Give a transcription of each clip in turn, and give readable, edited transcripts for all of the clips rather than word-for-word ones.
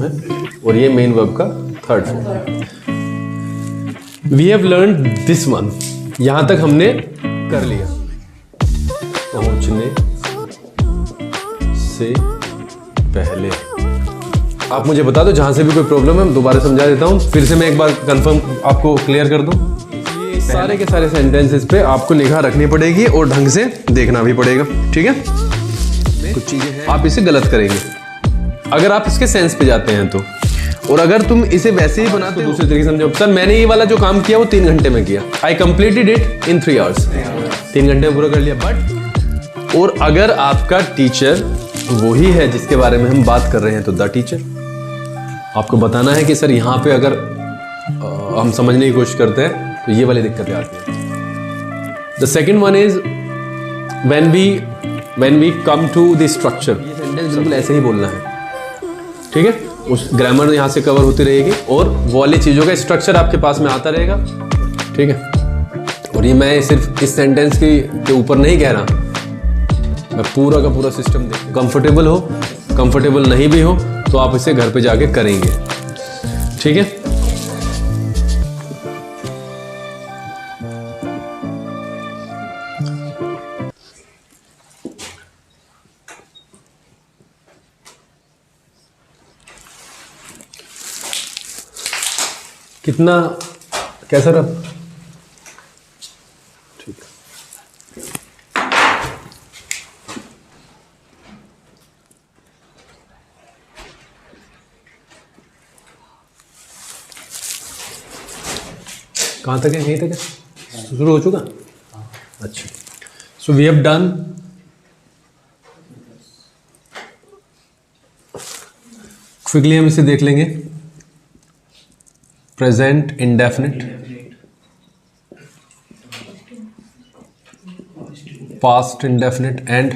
Form है और ये मेन वर्ब का थर्ड फॉर्म है। We have learn this one, यहां तक हमने कर लिया। पहुंचने से पहले आप मुझे बता दो, जहां से भी कोई प्रॉब्लम है मैं दोबारा समझा देता हूं, फिर से मैं एक बार कंफर्म आपको क्लियर कर दूं। ये सारे के सारे सेंटेंसेस पे आपको निगाह रखनी पड़ेगी और ढंग से देखना भी पड़ेगा, ठीक है। कुछ चीजें आप इसे गलत करेंगे अगर आप इसके सेंस पे जाते हैं तो, और अगर तुम इसे वैसे ही बनाते हो दूसरे तरीके से समझो। सर मैंने ये वाला जो काम किया वो 3 घंटे में किया, I completed it in 3 hours, 3 घंटे में पूरा कर लिया। बट और अगर आपका टीचर वही है जिसके बारे में हम बात कर रहे हैं तो द टीचर, आपको बताना है कि सर यहाँ पे अगर हम समझने की कोशिश करते हैं तो ये वाली दिक्कतें आती हैं। The second one is when we come to the structure, ये सेंटेंस बिल्कुल ऐसे ही बोलना है, ठीक है। उस ग्रामर यहाँ से कवर होती रहेगी और वो वाली चीज़ों का स्ट्रक्चर आपके पास में आता रहेगा, ठीक है। और ये मैं सिर्फ इस सेंटेंस के ऊपर नहीं कह रहा, मैं पूरा का पूरा सिस्टम देख, कंफर्टेबल हो कंफर्टेबल नहीं भी हो तो आप इसे घर पे जाके करेंगे, ठीक है। कितना कैसा रहा? ठीक है। कहाँ तक है? यहीं तक है, शुरू हो चुका? अच्छा, so we have done quickly, हम इसे देख लेंगे। Present indefinite, past indefinite and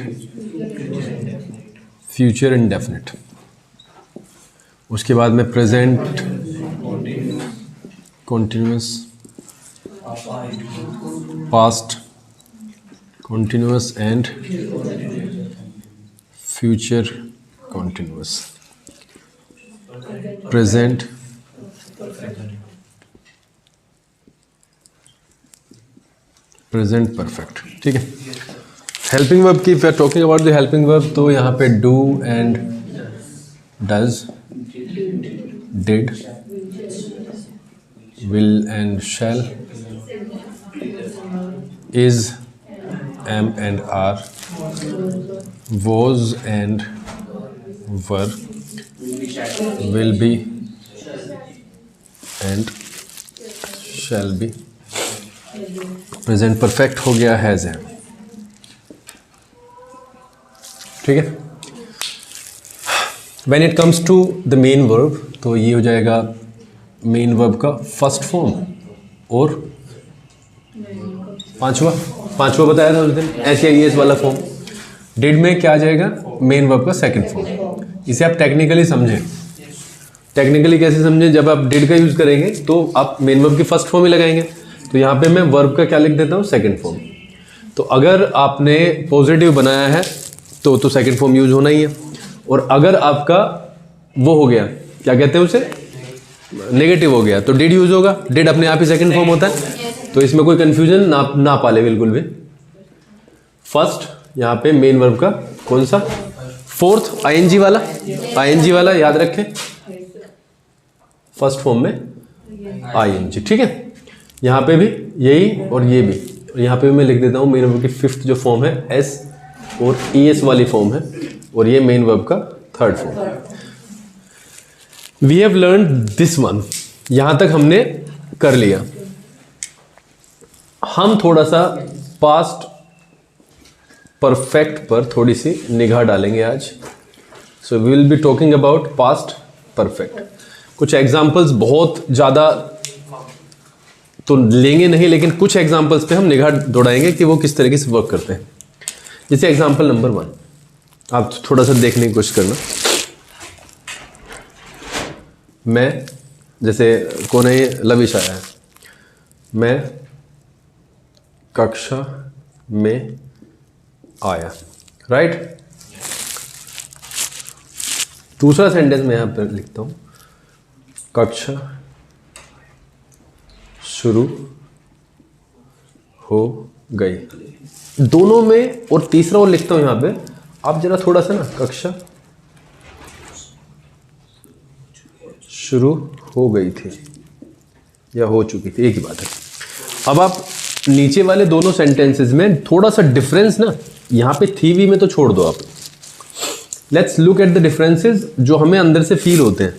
future indefinite. उसके बाद में present continuous, past continuous and future continuous, present present perfect, ठीक है। हेल्पिंग वर्ब की, we are talking about the helping verb, तो यहाँ पे do and does, did, will and shall, is, am and are, was and were, will be and shall be. Present perfect हो गया, has है, ठीक है। When it comes to the main verb, तो ये हो जाएगा मेन वर्ब का फर्स्ट फॉर्म और पांचवा बताया था उस दिन, एस वाला फॉर्म। डिड में क्या आ जाएगा? मेन वर्ब का सेकंड फॉर्म। इसे आप टेक्निकली समझें। टेक्निकली कैसे समझें? जब आप डिड का यूज करेंगे तो आप मेन वर्ब की फर्स्ट फॉर्म ही लगाएंगे, तो यहाँ पे मैं वर्ब का क्या लिख देता हूँ? Second form. तो अगर आपने पॉजिटिव बनाया है तो सेकंड फॉर्म यूज होना ही है, और अगर आपका वो हो गया, क्या कहते हैं उसे, नेगेटिव हो गया, तो डिड यूज होगा। डिड अपने आप ही सेकंड फॉर्म होता है, तो इसमें कोई कंफ्यूजन ना पाले बिल्कुल भी। फर्स्ट यहाँ पे मेन वर्ब का कौन सा? फोर्थ आईएनजी वाला याद रखें, फर्स्ट फॉर्म में आईएनजी, ठीक है। यहाँ पे भी यही और ये भी, और यहाँ पे भी मैं लिख देता हूँ मेन वर्ब की फिफ्थ जो फॉर्म है एस और ईएस वाली फॉर्म है, और ये मेन वर्ब का third form. We have learn this one, यहाँ तक हमने कर लिया। हम थोड़ा सा पास्ट परफेक्ट पर थोड़ी सी निगाह डालेंगे आज। So we will be talking about past perfect. कुछ एग्जाम्पल्स, बहुत ज़्यादा तो लेंगे नहीं, लेकिन कुछ एग्जाम्पल्स पे हम निगाह दौड़ाएंगे कि वो किस तरीके से वर्क करते हैं। जैसे एग्जाम्पल नंबर 1, आप थोड़ा सा देखने की कोशिश करना। मैं, जैसे कौन है ये? लविश आया है। मैं कक्षा में आया, राइट। दूसरा सेंटेंस मैं यहाँ पर लिखता हूँ, कक्षा शुरू हो गई। दोनों में, और तीसरा और लिखता हूँ यहाँ पे, आप जरा थोड़ा सा ना, कक्षा शुरू हो गई थी या हो चुकी थी, एक ही बात है। अब आप नीचे वाले दोनों सेंटेंसेस में थोड़ा सा डिफरेंस ना, यहाँ पे थी वी में तो छोड़ दो आप। Let's look at the differences जो हमें अंदर से फील होते हैं।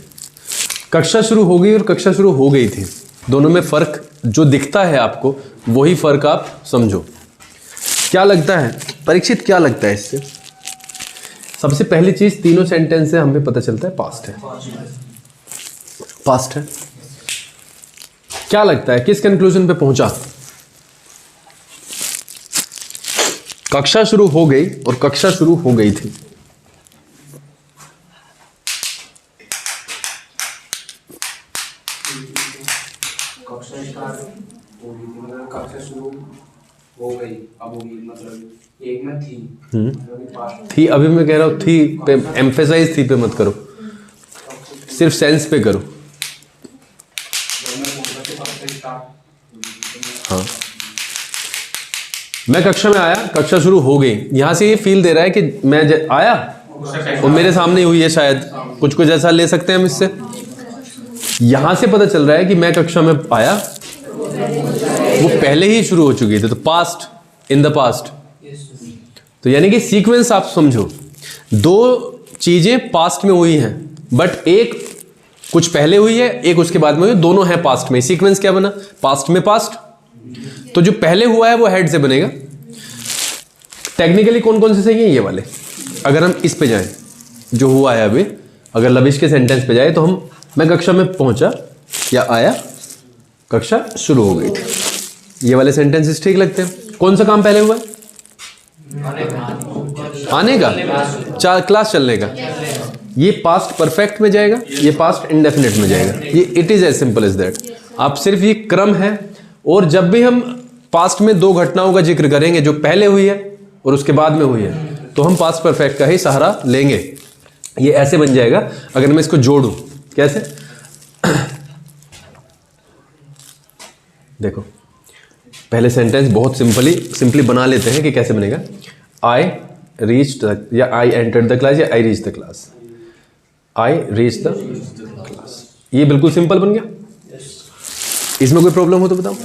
कक्षा शुरू हो गई और कक्षा शुरू हो गई थी, दोनों में फ़र्क जो दिखता है आपको, वही फ़र्क आप समझो। क्या लगता है परीक्षित, क्या लगता है इससे? सबसे पहली चीज़, तीनों सेंटेंस से हमें पता चलता है पास्ट है, पास्ट है। क्या लगता है किस कंक्लूजन पे पहुंचा? कक्षा शुरू हो गई और कक्षा शुरू हो गई थी। कक्षा शुरू हो गई, अब होगी, मतलब एक में थी, अभी मैं कह रहा हूं थी पे एम्फेसाइज, थी पे मत करो, सिर्फ सेंस पे करो। हाँ, मैं कक्षा में आया, कक्षा शुरू हो गई, यहां से ये फील दे रहा है कि मैं आया और मेरे सामने हुई है, शायद कुछ ऐसा ले सकते हैं हम इससे। यहां से पता चल रहा है कि मैं कक्षा में आया, वो पहले ही शुरू हो चुकी थी, तो पास्ट, इन द पास्ट। तो यानी कि सीक्वेंस आप समझो, दो चीजें पास्ट में हुई हैं, बट एक कुछ पहले हुई है, एक उसके बाद में हुई, दोनों हैं पास्ट में। सीक्वेंस क्या बना? पास्ट में पास्ट। तो जो पहले हुआ है वो हेड से बनेगा। टेक्निकली कौन कौन से सही है? ये वाले। अगर हम इस पे जाएं, जो हुआ है अभी, अगर लविश के सेंटेंस पे जाए तो हम, मैं कक्षा में पहुंचा या आया, कक्षा शुरू हो गई थी, ये वाले सेंटेंसेस ठीक लगते हैं। कौन सा काम पहले हुआ है? आने का, क्लास चलने का। ये पास्ट परफेक्ट में जाएगा, ये पास्ट इंडेफिनिट में जाएगा। ये it is as simple as that. आप सिर्फ ये क्रम है, और जब भी हम पास्ट में दो घटनाओं का जिक्र करेंगे, जो पहले हुई है और उसके बाद में हुई है, तो हम पास्ट परफेक्ट का ही सहारा लेंगे। ये ऐसे बन जाएगा अगर मैं इसको जोड़ूं। कैसे? देखो, पहले सेंटेंस बहुत सिंपली बना लेते हैं कि कैसे बनेगा। आई रीच द, या आई एंटर्ड द क्लास, या I reach the class. I reach the class, ये बिल्कुल सिंपल बन गया। इसमें कोई प्रॉब्लम हो तो बताओ।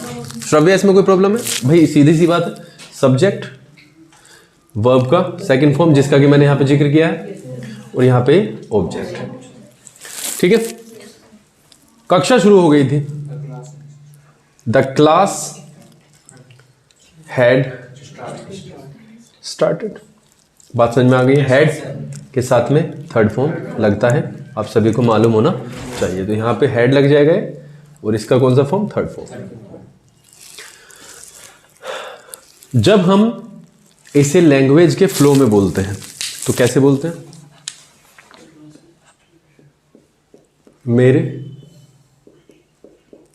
श्रव्या, इसमें कोई प्रॉब्लम है? भाई सीधी सी बात है, सब्जेक्ट वर्ब का सेकंड फॉर्म, जिसका कि मैंने यहां पे जिक्र किया है, और यहां पे ऑब्जेक्ट। ठीक है, कक्षा शुरू हो गई थी, द क्लास हैड स्टार्टेड। बात समझ में आ गई है? हैड के साथ में थर्ड फॉर्म लगता है, आप सभी को मालूम होना चाहिए। तो यहां पे हैड लग जाएगा, और इसका कौन सा फॉर्म? Third form. जब हम इसे लैंग्वेज के फ्लो में बोलते हैं तो कैसे बोलते हैं? मेरे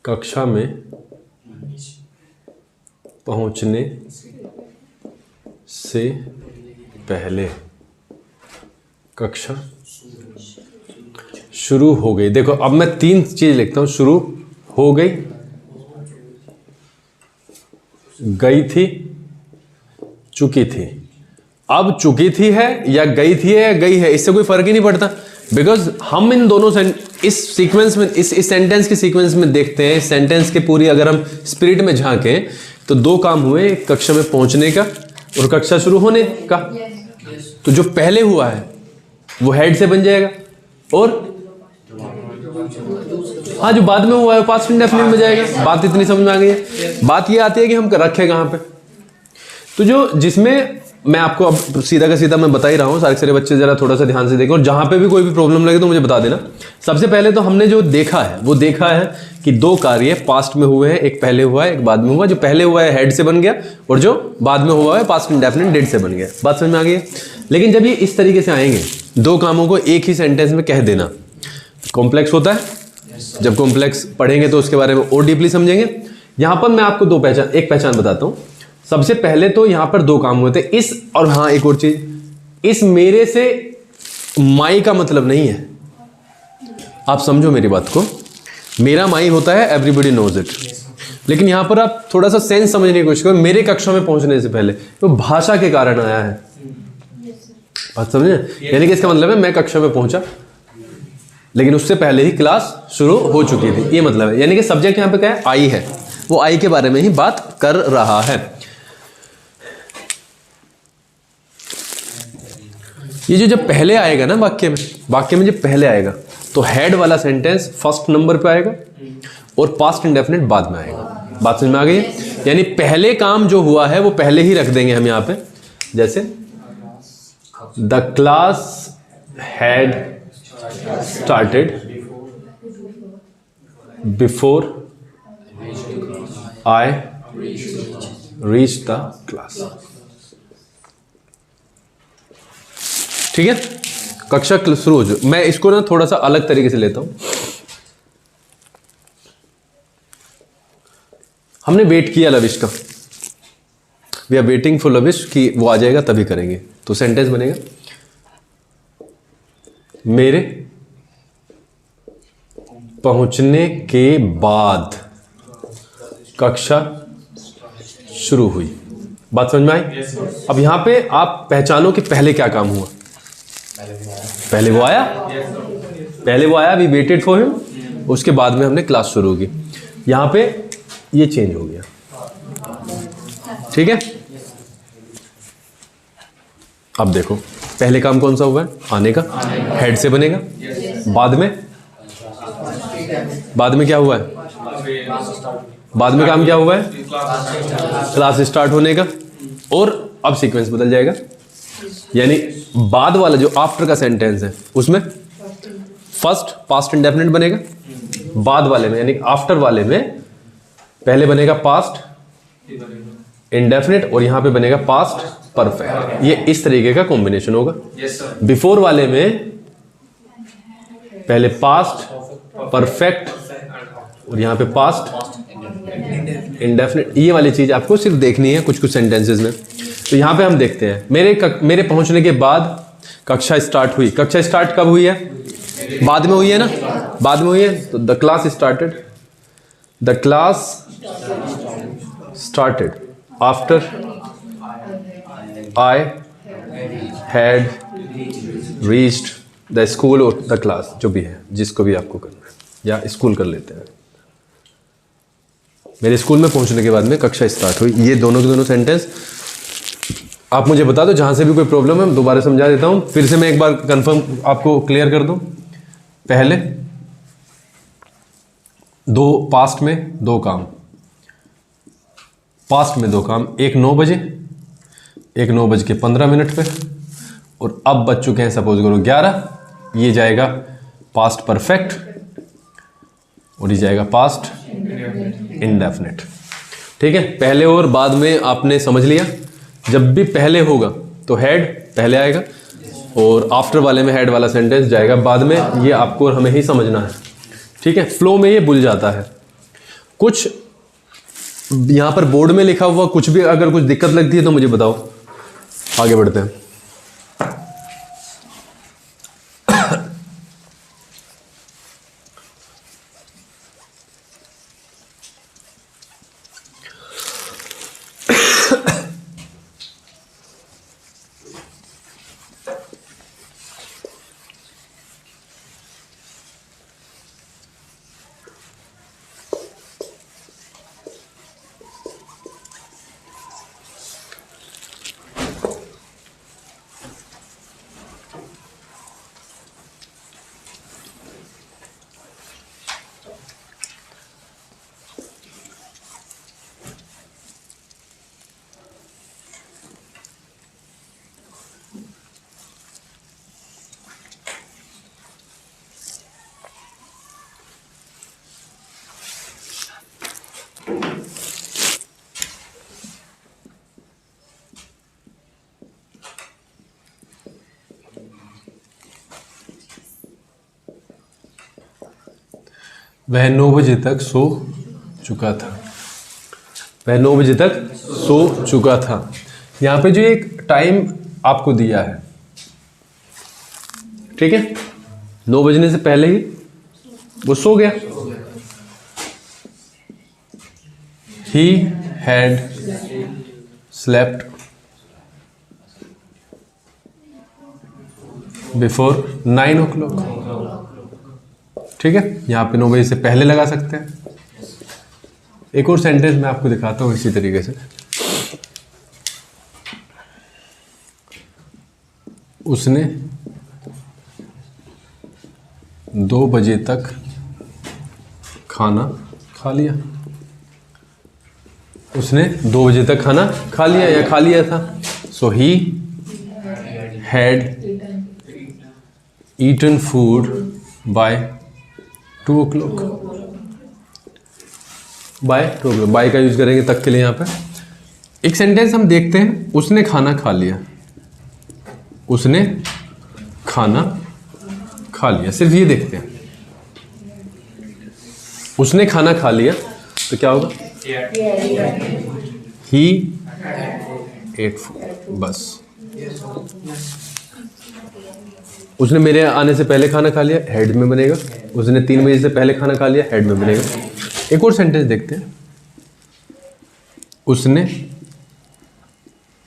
कक्षा में पहुंचने से पहले कक्षा शुरू हो गई। देखो, अब मैं तीन चीज लिखता हूं, शुरू हो गई, गई थी, चुकी थी। अब चुकी थी है या गई थी है या गई है, इससे कोई फर्क ही नहीं पड़ता, बिकॉज हम इन दोनों इस सीक्वेंस में, इस सेंटेंस के सीक्वेंस में देखते हैं। इस सेंटेंस के पूरी अगर हम स्पिरिट में झांकें तो दो काम हुए, कक्षा में पहुंचने का और कक्षा शुरू होने का। तो जो पहले हुआ है वो हेड से बन जाएगा, और हाँ, जो बाद में हुआ है पास्ट इंडेफिनिट में जाएगा। बात इतनी समझ में आ गई है। बात ये आती है कि हम रखें कहाँ पे। तो जो जिसमें मैं आपको अब सीधा का सीधा मैं बता ही रहा हूँ, सारे बच्चे जरा थोड़ा सा ध्यान से देखें, और जहाँ पे भी कोई भी प्रॉब्लम लगे तो मुझे बता देना। सबसे पहले तो हमने जो देखा है वो देखा है कि दो कार्य पास्ट में हुए हैं, एक पहले हुआ है, एक बाद में हुआ। जो पहले हुआ है हेड से बन गया, और जो बाद में हुआ है पास्ट इंडेफिनिट डेट से बन गया। बात समझ में आ गई है? लेकिन जब ये इस तरीके से आएंगे, दो कामों को एक ही सेंटेंस में कह देना, कॉम्प्लेक्स होता है। जब कॉम्प्लेक्स पढ़ेंगे तो उसके बारे में और डीपली समझेंगे। यहां पर मैं आपको एक पहचान बताता हूं। सबसे पहले तो यहां पर दो काम हुए थे, इस, और हाँ एक और चीज, इस मेरे से माई का मतलब नहीं है, आप समझो मेरी बात को। मेरा माई होता है एवरीबॉडी नोज इट, लेकिन यहाँ पर आप थोड़ा सा सेंस समझने की कोशिश करो। मेरे कक्षा में पहुंचने से पहले तो भाषा के कारण आया है, बात समझे? यानी कि इसका मतलब है मैं कक्षा में पहुंचा लेकिन उससे पहले ही क्लास शुरू हो चुकी थी, ये मतलब है। यानी कि सब्जेक्ट यहाँ पे क्या है? आई है, वो आई के बारे में ही बात कर रहा है। ये जो जब पहले आएगा ना वाक्य में जब पहले आएगा तो हेड वाला सेंटेंस फर्स्ट नंबर पे आएगा और पास्ट इंडेफिनिट बाद में आएगा। बात समझ में आ गई है? यानी पहले काम जो हुआ है वो पहले ही रख देंगे हम यहाँ पे, जैसे the class had started before I reach the class. ठीक है, कक्षा शुरू हो जाए। मैं इसको ना थोड़ा सा अलग तरीके से लेता हूं। हमने वेट किया लविश का, we are waiting for Lavish कि वो आ जाएगा तभी करेंगे, तो सेंटेंस बनेगा मेरे पहुंचने के बाद कक्षा शुरू हुई। बात समझ में आई? अब यहां पे आप पहचानो कि पहले क्या काम हुआ। पहले वो आया, वी वेटेड फॉर हिम, उसके बाद में हमने क्लास शुरू की। यहां पे ये चेंज हो गया, ठीक है? अब देखो पहले काम कौन सा हुआ है? आने का, हेड से बनेगा। बाद में क्या हुआ है? बाद में काम क्या हुआ है? क्लास स्टार्ट होने का। और अब सीक्वेंस बदल जाएगा, यानी बाद वाला जो आफ्टर का सेंटेंस है उसमें फर्स्ट पास्ट इंडेफिनिट बनेगा, बाद वाले में यानी आफ्टर वाले में पहले बनेगा पास्ट इंडेफिनिट और यहां पे बनेगा पास्ट परफेक्ट। ये इस तरीके का कॉम्बिनेशन होगा। बिफोर वाले में पहले पास्ट परफेक्ट और यहां पे पास्ट इंडेफिनिट। ये वाली चीज आपको सिर्फ देखनी है कुछ सेंटेंसेस में। तो यहां पे हम देखते हैं मेरे पहुंचने के बाद कक्षा स्टार्ट हुई। कक्षा स्टार्ट कब हुई है? बाद में हुई है ना, बाद में हुई है। तो the class started after I had reached the school और द क्लास, जो भी है, जिसको भी आपको करना है, या स्कूल कर लेते हैं। मेरे स्कूल में पहुंचने के बाद में कक्षा स्टार्ट हुई। ये दोनों के दोनों सेंटेंस आप मुझे बता दो, जहां से भी कोई प्रॉब्लम है दोबारा समझा देता हूं। फिर से मैं एक बार कंफर्म आपको क्लियर कर दूं। पहले पास्ट में दो काम, एक 9 बजे, एक 9:15 पे, और अब बज चुके हैं सपोज करो 11। ये जाएगा पास्ट परफेक्ट और ये जाएगा पास्ट इंडेफिनिट। ठीक है, पहले और बाद में आपने समझ लिया। जब भी पहले होगा तो हेड पहले आएगा और आफ्टर वाले में हेड वाला सेंटेंस जाएगा बाद में। ये आपको और हमें ही समझना है, ठीक है? फ्लो में ये भूल जाता है। कुछ यहां पर बोर्ड में लिखा हुआ कुछ भी अगर कुछ दिक्कत लगती है तो मुझे बताओ, आगे बढ़ते हैं। वह 9 बजे तक सो चुका था। यहाँ पे जो एक टाइम आपको दिया है, ठीक है, 9 बजने से पहले ही वो सो गया। He had slept before 9 o'clock। ठीक है, यहां पे 9 बजे से पहले लगा सकते हैं। एक और सेंटेंस मैं आपको दिखाता हूं इसी तरीके से। उसने 2 बजे तक खाना खा लिया। उसने 2 बजे तक खाना खा लिया या खा लिया था। So he had eaten food by 2 o'clock। By 2 o'clock, by का यूज करेंगे तक के लिए। यहां पे एक सेंटेंस हम देखते हैं, उसने खाना खा लिया। उसने खाना खा लिया, सिर्फ ये देखते हैं। उसने खाना खा लिया तो क्या होगा? ही एट फूड। बस, उसने मेरे आने से पहले खाना खा लिया, हेड में बनेगा। उसने 3 बजे से पहले खाना खा लिया, हेड में बनेगा। एक और सेंटेंस देखते हैं। उसने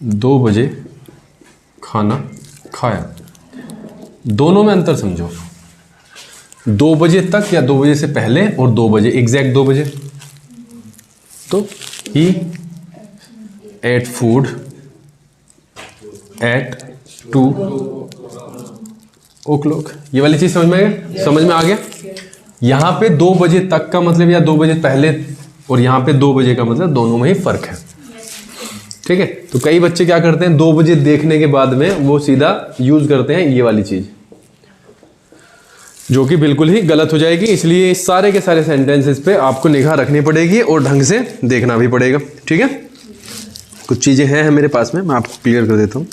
2 बजे खाना खाया। दोनों में अंतर समझो। 2 बजे तक या 2 बजे से पहले और 2 बजे, एग्जैक्ट 2 बजे। तो ही एट फूड एट 2 o'clock। ये वाली चीज समझ में आ गया? समझ में आ गया? यहां पे 2 बजे तक का मतलब या 2 बजे पहले, और यहां पे 2 बजे का मतलब, दोनों में ही फर्क है। ठीक है, तो कई बच्चे क्या करते हैं, 2 बजे देखने के बाद में वो सीधा यूज करते हैं ये वाली चीज, जो कि बिल्कुल ही गलत हो जाएगी। इसलिए इस सारे के सारे सेंटेंसेस पे आपको निगाह रखनी पड़ेगी और ढंग से देखना भी पड़ेगा। ठीक है, कुछ चीजें हैं मेरे पास में, मैं आपको क्लियर कर देता हूं।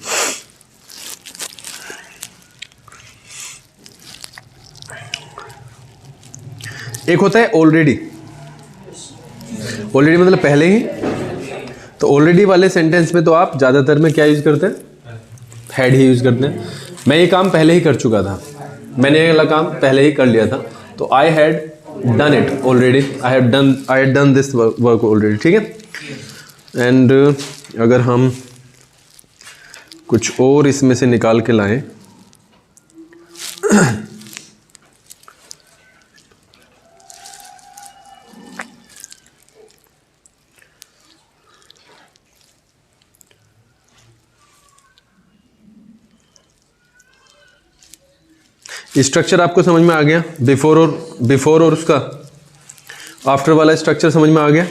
एक होता है ऑलरेडी। ऑलरेडी मतलब पहले ही। तो ऑलरेडी वाले सेंटेंस में तो आप ज्यादातर में क्या यूज करते हैं? हैड ही यूज करते हैं। मैं ये काम पहले ही कर चुका था, मैंने ये वाला काम पहले ही कर लिया था, तो I had done it already. I had done this work already. ठीक है। एंड अगर हम कुछ और इसमें से निकाल के लाएं, स्ट्रक्चर आपको समझ में आ गया? बिफोर और उसका आफ्टर वाला स्ट्रक्चर समझ में आ गया?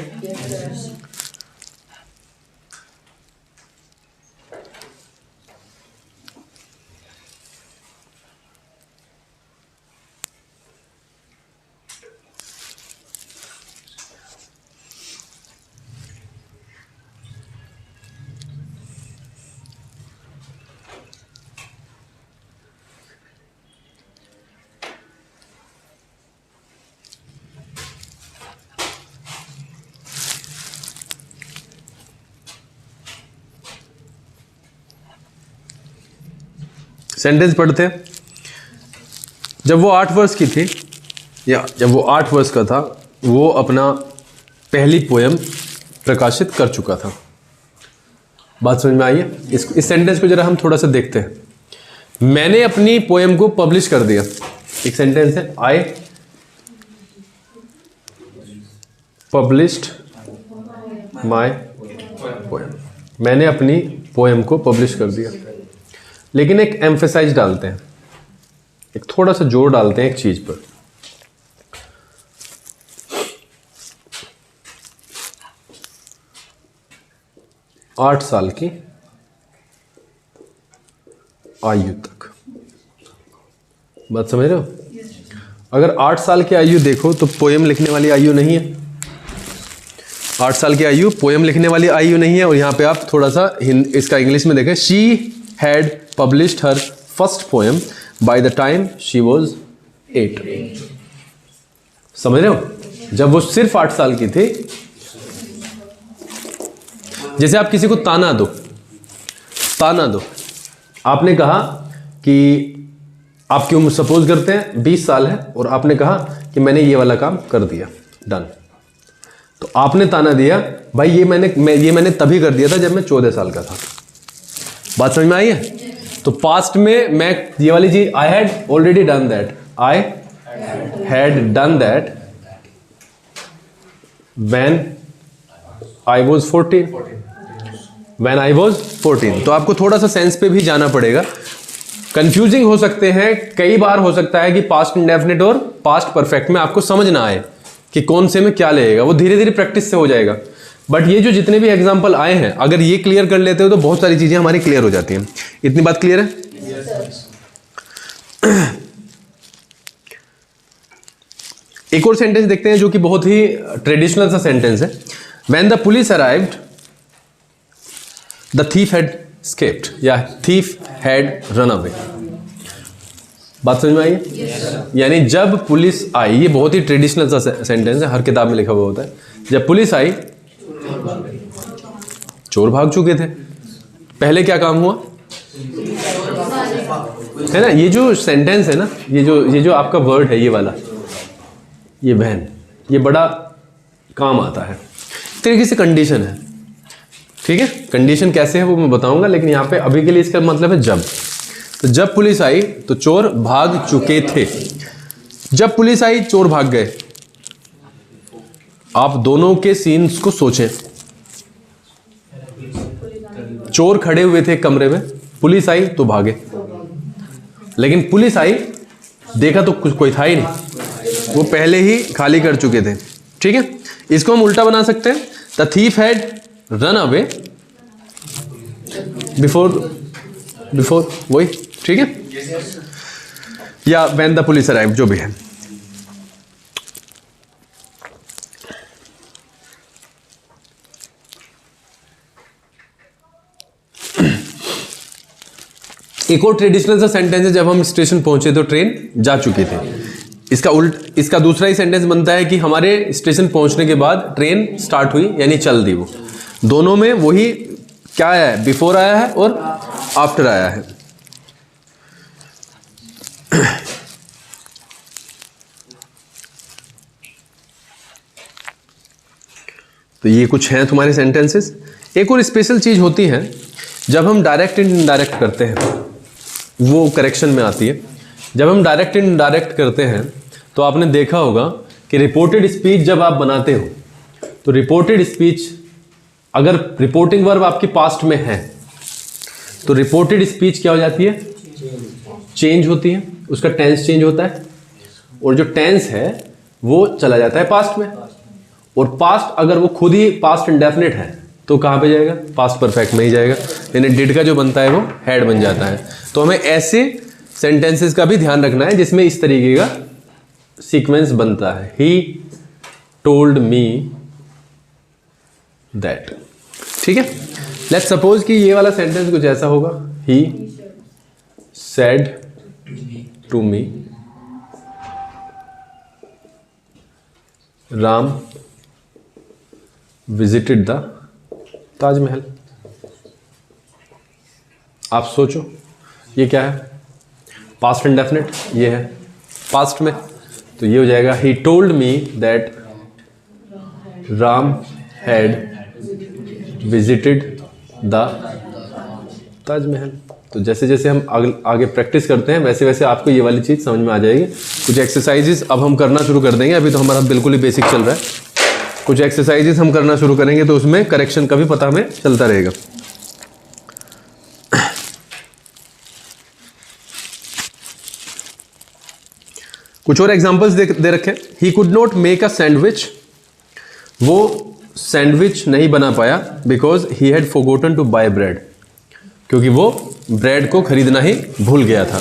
सेंटेंस पढ़ते हैं। जब वो 8 वर्ष की थी, या जब वो 8 वर्ष का था, वो अपना पहली पोयम प्रकाशित कर चुका था। बात समझ में आई है? इस सेंटेंस को जरा हम थोड़ा सा देखते हैं। मैंने अपनी पोयम को पब्लिश कर दिया। एक सेंटेंस है, आई पब्लिश्ड माय पोयम। मैंने अपनी पोयम को पब्लिश कर दिया। लेकिन एक एम्फेसाइज डालते हैं, एक थोड़ा सा जोर डालते हैं एक चीज पर। आठ साल की आयु तक। बात समझ रहे हो? अगर 8 साल की आयु देखो तो पोयम लिखने वाली आयु नहीं है। 8 साल की आयु पोयम लिखने वाली आयु नहीं है। और यहां पे आप थोड़ा सा इसका इंग्लिश में देखें, she had published her first poem by the time she was 8। समझ रहे हो? जब वो सिर्फ 8 साल की थी। जैसे आप किसी को ताना दो, आपने कहा कि आपकी उम्र सपोज करते हैं 20 साल है और आपने कहा कि मैंने ये वाला काम कर दिया, डन। तो आपने ताना दिया भाई ये मैंने तभी कर दिया था जब मैं 14 साल का था। बात समझ में आई है? तो पास्ट में मैं ये वाली चीज I had already done that, I had done that when I was 14, when I was 14। तो आपको थोड़ा सा सेंस पे भी जाना पड़ेगा। कंफ्यूजिंग हो सकते हैं, कई बार हो सकता है कि पास्ट इंडेफिनिट और पास्ट परफेक्ट में आपको समझ ना आए कि कौन से में क्या लगेगा, वो धीरे धीरे प्रैक्टिस से हो जाएगा। बट ये जो जितने भी एग्जांपल आए हैं, अगर ये क्लियर कर लेते हो तो बहुत सारी चीजें हमारी क्लियर हो जाती हैं। इतनी बात क्लियर है? एक और सेंटेंस देखते हैं जो कि बहुत ही ट्रेडिशनल सा सेंटेंस है। When the police arrived the thief had escaped या थीफ हैड रन अवे। बात समझ में आई? यानी जब पुलिस आई, ये बहुत ही ट्रेडिशनल सा सेंटेंस है, हर किताब में लिखा हुआ होता है। जब पुलिस आई चोर भाग चुके थे। पहले क्या काम हुआ है ना? ये जो सेंटेंस है ना, ये जो आपका वर्ड है, ये वाला, ये बहन, ये बड़ा काम आता है। इस तरीके से कंडीशन है, ठीक है? कंडीशन कैसे है वो मैं बताऊंगा, लेकिन यहां पे अभी के लिए इसका मतलब है जब। तो जब पुलिस आई तो चोर भाग चुके थे। जब पुलिस आई चोर भाग गए। आप दोनों के सीन्स को सोचें। चोर खड़े हुए थे कमरे में, पुलिस आई तो भागे, लेकिन पुलिस आई देखा तो कोई था ही नहीं, वो पहले ही खाली कर चुके थे। ठीक है? इसको हम उल्टा बना सकते हैं, the thief had run away before वही, ठीक है? या व्हेन द पुलिस अराइव, जो भी है। एक और ट्रेडिशनल सा सेंटेंस है, जब हम स्टेशन पहुंचे तो ट्रेन जा चुकी थी। इसका दूसरा ही सेंटेंस बनता है कि हमारे स्टेशन पहुंचने के बाद ट्रेन स्टार्ट हुई, यानी चल दी। वो दोनों में वही क्या आया है, बिफोर आया है और आफ्टर आया है। तो ये कुछ हैं तुम्हारे सेंटेंसेस। एक और स्पेशल चीज होती है, जब हम डायरेक्ट एंड इनडायरेक्ट करते हैं, वो करेक्शन में आती है। जब हम डायरेक्ट एंड इनडायरेक्ट करते हैं तो आपने देखा होगा कि रिपोर्टेड स्पीच जब आप बनाते हो तो रिपोर्टेड स्पीच, अगर रिपोर्टिंग वर्ब आपकी पास्ट में है तो रिपोर्टेड स्पीच क्या हो जाती है, चेंज होती है, उसका टेंस चेंज होता है, और जो टेंस है वो चला जाता है पास्ट में। और पास्ट अगर वो खुद ही पास्ट इंडेफिनिट है तो कहाँ पे जाएगा, पास्ट परफेक्ट में ही जाएगा, यानी डिड का जो बनता है वो हैड बन जाता है। तो हमें ऐसे सेंटेंसेस का भी ध्यान रखना है जिसमें इस तरीके का सीक्वेंस बनता है। He told me that. ठीक है? लेट्स सपोज कि ये वाला सेंटेंस कुछ ऐसा होगा, he said to me Ram visited the Taj Mahal. आप सोचो ये क्या है, पास्ट इंडेफिनिट, ये है पास्ट में, तो ये हो जाएगा he told me that Ram had visited the Taj Mahal. तो जैसे जैसे हम आगे प्रैक्टिस करते हैं वैसे वैसे आपको ये वाली चीज़ समझ में आ जाएगी। कुछ एक्सरसाइजेस अब हम करना शुरू कर देंगे, अभी तो हमारा बिल्कुल ही बेसिक चल रहा है। कुछ एक्सरसाइजेस हम करना शुरू करेंगे तो उसमें करेक्शन का भी पता हमें चलता रहेगा। कुछ और एग्जांपल्स दे रखे। He could not make a sandwich, वो सैंडविच नहीं बना पाया because he had forgotten to buy bread, क्योंकि वो ब्रेड को खरीदना ही भूल गया था।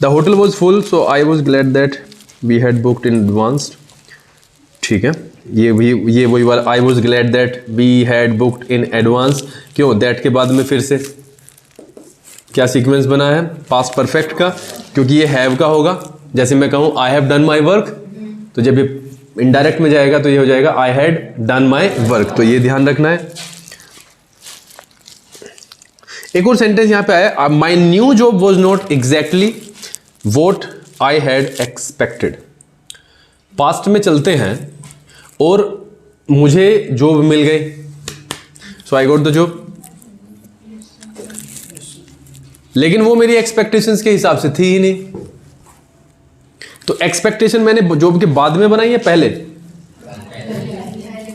The hotel was full so I was glad that we had booked in advance. ठीक है, ये वही वाला I was glad that we had booked in advance. क्यों, दैट के बाद में फिर से क्या सीक्वेंस बना है, पास्ट परफेक्ट का, क्योंकि ये हैव का होगा। जैसे मैं कहूँ I have done my work, तो जब ये इनडायरेक्ट में जाएगा तो ये हो जाएगा I had done my work. तो ये ध्यान रखना है। एक और सेंटेंस यहां पे आया, my new job was not exactly what I had expected. Past में चलते हैं और मुझे जॉब मिल गई, सो आई गॉट द जॉब। लेकिन वो मेरी एक्सपेक्टेशंस के हिसाब से थी ही नहीं। तो एक्सपेक्टेशन मैंने जॉब के बाद में बनाई है पहले?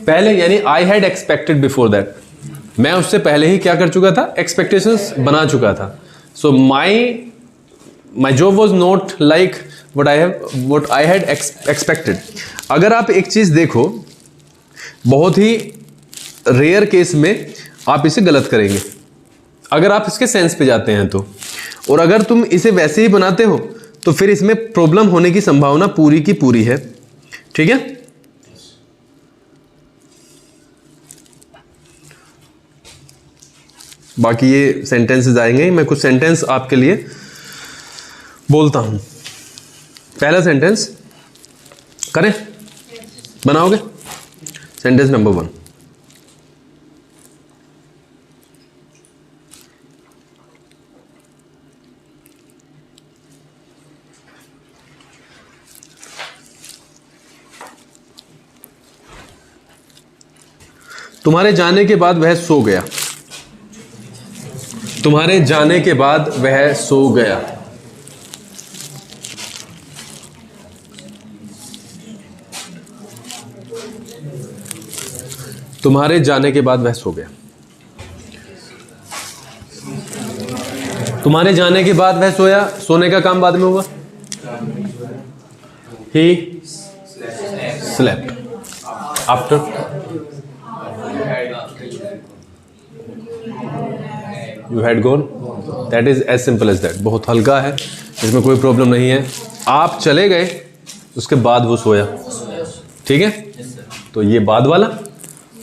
पहले, यानी आई हैड एक्सपेक्टेड बिफोर दैट। मैं उससे पहले ही क्या कर चुका था? एक्सपेक्टेशंस बना चुका था। So my job was not like what I had expected. अगर आप एक चीज देखो, बहुत ही रेयर केस में आप इसे गलत करेंगे अगर आप इसके सेंस पे जाते हैं तो, और अगर तुम इसे वैसे ही बनाते हो तो फिर इसमें प्रॉब्लम होने की संभावना पूरी की पूरी है। ठीक है, बाकी ये सेंटेंसेस आएंगे। मैं कुछ सेंटेंस आपके लिए बोलता हूं। पहला सेंटेंस करें, बनाओगे? सेंटेंस नंबर 1, तुम्हारे जाने के बाद वह सो गया। तुम्हारे जाने के बाद वह सो गया। तुम्हारे जाने के बाद वह सो गया। तुम्हारे जाने के बाद वह सोया। सोने का काम बाद में हुआ। He slept after। You had gone। That is as simple as that। बहुत हल्का है, इसमें कोई प्रॉब्लम नहीं है। आप चले गए, उसके बाद वो सोया। ठीक है, तो ये बाद वाला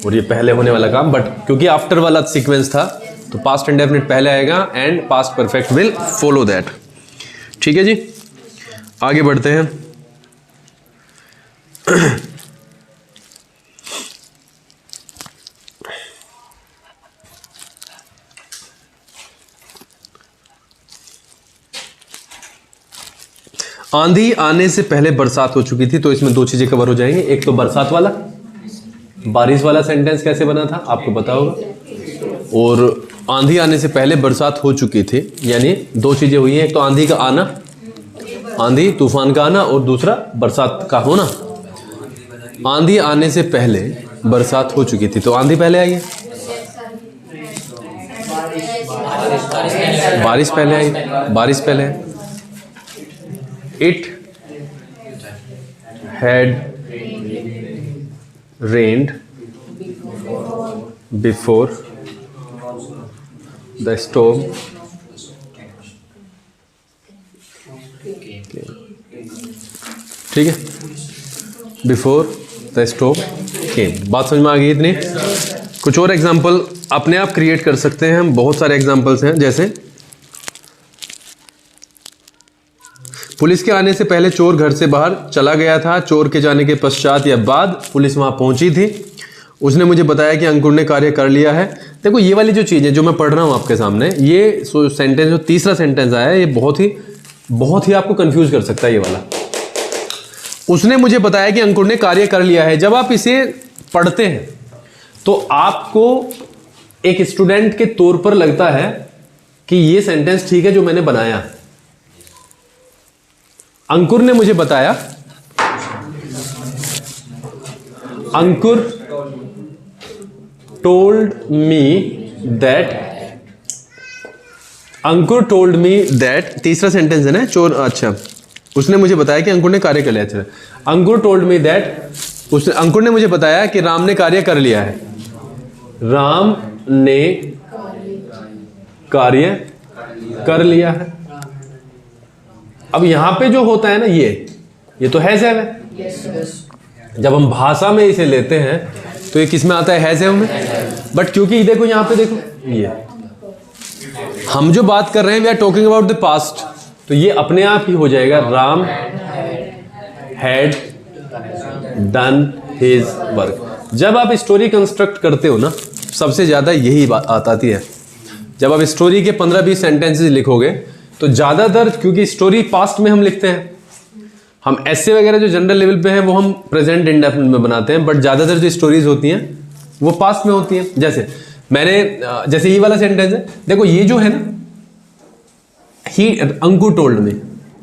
और ये पहले होने वाला काम, बट क्योंकि आफ्टर वाला सीक्वेंस था तो पास्ट इंडेफिनिट पहले आएगा and past perfect will follow that. ठीक है जी, आगे बढ़ते हैं। आंधी आने से पहले बरसात हो चुकी थी, तो इसमें दो चीजें कवर हो जाएंगी। एक तो बरसात वाला, बारिश वाला सेंटेंस कैसे बना था आपको पता होगा, और आंधी आने से पहले बरसात हो चुकी थी, यानी दो चीजें हुई हैं। एक तो आंधी का आना, आंधी तूफान का आना, और दूसरा बरसात का होना। आंधी आने से पहले बरसात हो चुकी थी, तो आंधी पहले आई है, बारिश पहले आई, बारिश पहले है। It had rained before the storm ठीक है, बिफोर द स्टॉर्म केम। बात समझ में आ गई इतनी? कुछ और एग्जाम्पल अपने आप क्रिएट कर सकते हैं हम, बहुत सारे एग्जाम्पल्स हैं। जैसे पुलिस के आने से पहले चोर घर से बाहर चला गया था। चोर के जाने के पश्चात या बाद पुलिस वहां पहुंची थी। उसने मुझे बताया कि अंकुर ने कार्य कर लिया है। देखो ये वाली जो चीज़ है जो मैं पढ़ रहा हूं आपके सामने, ये सेंटेंस जो तीसरा सेंटेंस आया है, ये बहुत ही आपको कंफ्यूज कर सकता है ये वाला। उसने मुझे बताया कि अंकुर ने कार्य कर लिया है। जब आप इसे पढ़ते हैं तो आपको एक स्टूडेंट के तौर पर लगता है कि ये सेंटेंस ठीक है जो मैंने बनाया। अंकुर ने मुझे बताया, Ankur told me that, Ankur told me that, तीसरा सेंटेंस है ना चोर, अच्छा, उसने मुझे बताया कि अंकुर ने कार्य कर लिया। अच्छा, अंकुर टोल्ड मी दैट, अंकुर ने मुझे बताया कि राम ने कार्य कर लिया है। राम ने कार्य कर लिया है। अब यहां पे जो होता है ना, ये तो हैज़ हैव है। जब हम भाषा में इसे लेते हैं तो ये किस में आता है? हैज़ हैव में। बट क्योंकि देखो यहां पे देखो, ये हम जो बात कर रहे हैं we are talking about the past, तो ये अपने आप ही हो जाएगा Ram had done his work. जब आप स्टोरी कंस्ट्रक्ट करते हो ना, सबसे ज्यादा यही बात आती है। जब आप स्टोरी के 15-20 सेंटेंसेस लिखोगे, तो ज़्यादातर क्योंकि स्टोरी पास्ट में हम लिखते हैं, हम ऐसे वगैरह जो जनरल लेवल पे हैं वो हम प्रेजेंट इंडेफिनिट में बनाते हैं, बट ज़्यादातर जो स्टोरीज होती हैं वो पास्ट में होती हैं। जैसे जैसे ये वाला सेंटेंस है, देखो ये जो है ना, ही अंकुर टोल्ड में,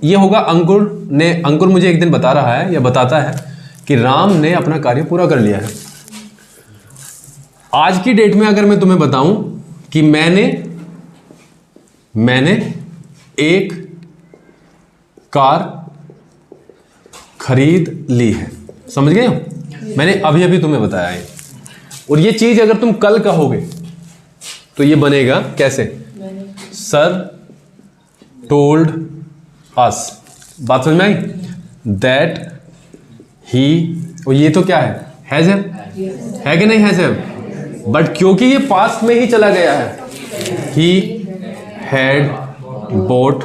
ये होगा अंकुर मुझे एक दिन बता रहा है या बताता है कि राम ने अपना कार्य पूरा कर लिया है। आज की डेट में अगर मैं तुम्हें बताऊं कि मैंने एक कार खरीद ली है, समझ गए हो? मैंने अभी अभी तुम्हें बताया है, और ये चीज अगर तुम कल कहोगे तो ये बनेगा कैसे? Sir told us. बात समझ में आई? दैट ही, और ये तो क्या है? हैज है कि नहीं हैज है? बट क्योंकि ये पास्ट में ही चला गया है, he had boat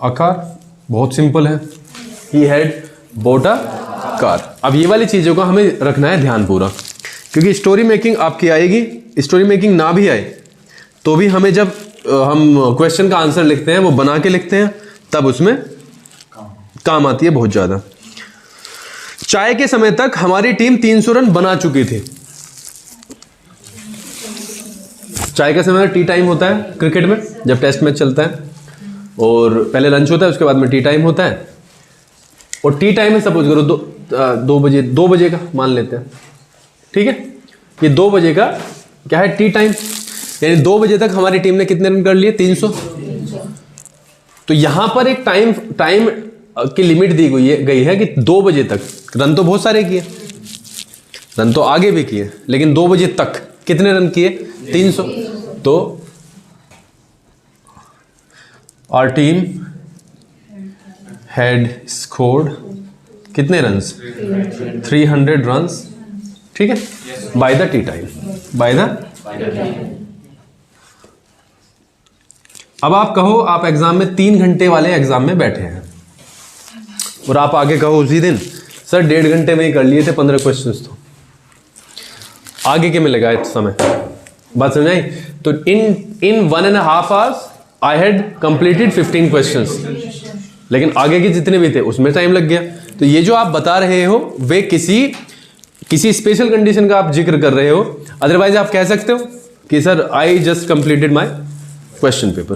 a car. बहुत सिंपल है, he had boat a car. अब ये वाली चीजों का हमें रखना है ध्यान पूरा, क्योंकि स्टोरी मेकिंग आपकी आएगी, स्टोरी मेकिंग ना भी आए तो भी हमें जब हम क्वेश्चन का आंसर लिखते हैं वो बना के लिखते हैं, तब उसमें काम आती है बहुत ज्यादा। चाय के समय तक हमारी टीम 300 रन बना चुकी थी। चाय का समय टी टाइम होता है क्रिकेट में, जब टेस्ट मैच चलता है, और पहले लंच होता है, उसके बाद में टी टाइम होता है। और टी टाइम है, सपोज करो 2 बजे का मान लेते हैं, ठीक है? ये 2 बजे का क्या है? T time. यानी 2 बजे तक हमारी टीम ने कितने रन कर लिए? 300। तो यहां पर एक टाइम की लिमिट दी गई है कि 2 बजे तक। रन तो बहुत सारे किए, रन तो आगे भी किए, लेकिन 2 बजे तक कितने रन किए? 300। तो आवर टीम हैड स्कोर्ड कितने रन्स? 300 रन्स, ठीक है, by the T time, by the. अब आप कहो, आप एग्जाम में 3 घंटे वाले एग्जाम में बैठे हैं, और आप आगे कहो उसी दिन, सर 1.5 घंटे में ही कर लिए थे 15 क्वेश्चंस, तो आगे के में लगा इस समय। बात समझ आई? तो इन 1.5 hours I had completed 15 questions, लेकिन आगे के जितने भी थे उसमें टाइम लग गया। तो ये जो आप बता रहे हो वे किसी स्पेशल कंडीशन का आप जिक्र कर रहे हो। अदरवाइज आप कह सकते हो कि sir I just completed my question paper,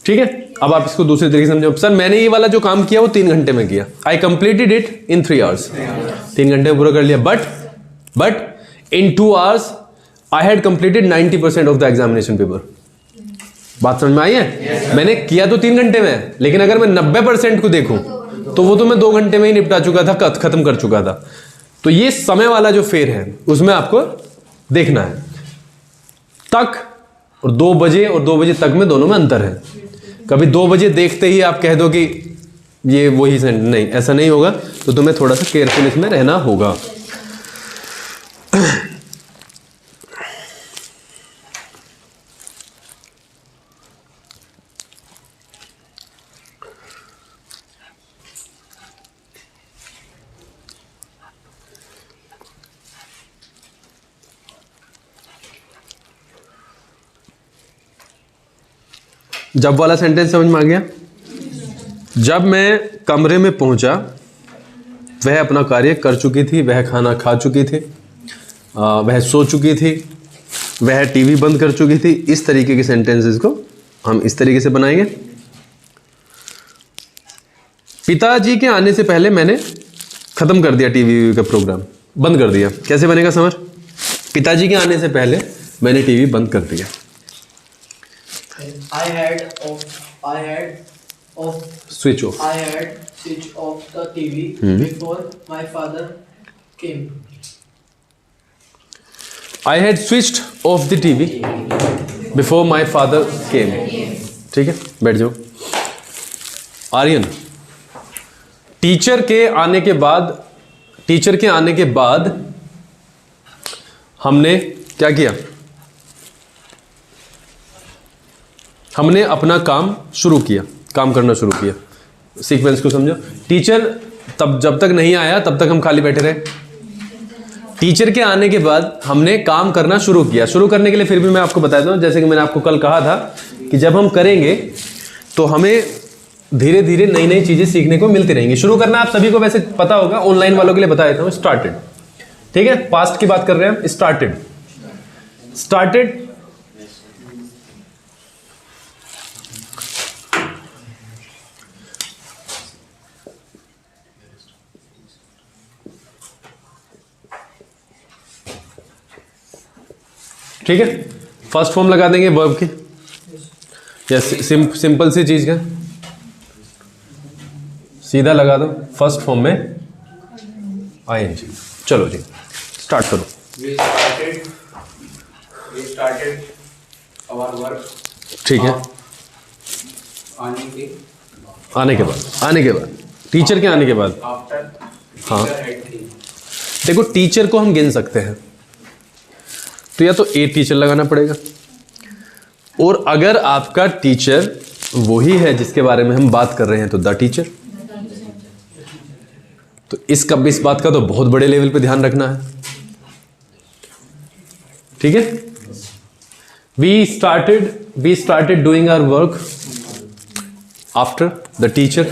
ठीक है? अब आप इसको दूसरे तरीके से समझो, सर मैंने ये वाला जो काम किया वो 3 घंटे में किया, I completed it in 3 hours, 3 घंटे में पूरा कर लिया। But in 2 hours I had completed 90% of the examination paper. बात समझ में आई है? मैंने किया तो 3 घंटे में, लेकिन अगर मैं 90% को देखूं तो वो तो मैं 2 घंटे में ही निपटा चुका था, खत्म कर चुका था। तो ये समय वाला जो फेर है उसमें आपको देखना है। तक और 2 बजे और 2 बजे तक में दोनों में अंतर है। कभी 2 बजे देखते ही आप कह दो कि ये वही सेंटेंस, नहीं, ऐसा नहीं होगा। तो तुम्हें थोड़ा सा केयरफुल इसमें रहना होगा। जब वाला सेंटेंस समझ में आ गया? जब मैं कमरे में पहुंचा वह अपना कार्य कर चुकी थी, वह खाना खा चुकी थी, वह सो चुकी थी, वह टीवी बंद कर चुकी थी। इस तरीके के सेंटेंसेस को हम इस तरीके से बनाएंगे। पिताजी के आने से पहले मैंने खत्म कर दिया टीवी का प्रोग्राम, बंद कर दिया। कैसे बनेगा समर? पिताजी के आने से पहले मैंने टीवी बंद कर दिया। I had switch off the TV before my father came. I had switched off the TV before my father came. ठीक है, बैठ जाओ। आर्यन, टीचर के आने के बाद हमने क्या किया? हमने अपना काम करना शुरू किया। सीक्वेंस को समझो। टीचर जब तक नहीं आया तब तक हम खाली बैठे रहे। टीचर के आने के बाद हमने काम करना शुरू किया। शुरू करने के लिए फिर भी मैं आपको बता दूं, जैसे कि मैंने आपको कल कहा था कि जब हम करेंगे तो हमें धीरे धीरे नई नई चीज़ें सीखने को मिलती रहेंगी। शुरू करना आप सभी को वैसे पता होगा, ऑनलाइन वालों के लिए बता देता हूँ, स्टार्टेड। ठीक है, पास्ट की बात कर रहे हैं हम, स्टार्टेड। स्टार्टेड ठीक है, फर्स्ट फॉर्म लगा देंगे वर्ब की, या सिंपल सी चीज का सीधा लगा दो फर्स्ट फॉर्म में आईएनजी। चलो जी स्टार्ट करो। We started our work ठीक है, आने के आने के बाद टीचर के आने के बाद। after हाँ। teacher had came. देखो टीचर को हम गिन सकते हैं, तो या तो ए टीचर लगाना पड़ेगा, और अगर आपका टीचर वही है जिसके बारे में हम बात कर रहे हैं तो द टीचर। तो इस बात का तो बहुत बड़े लेवल पे ध्यान रखना है। ठीक है, we started doing our work after the teacher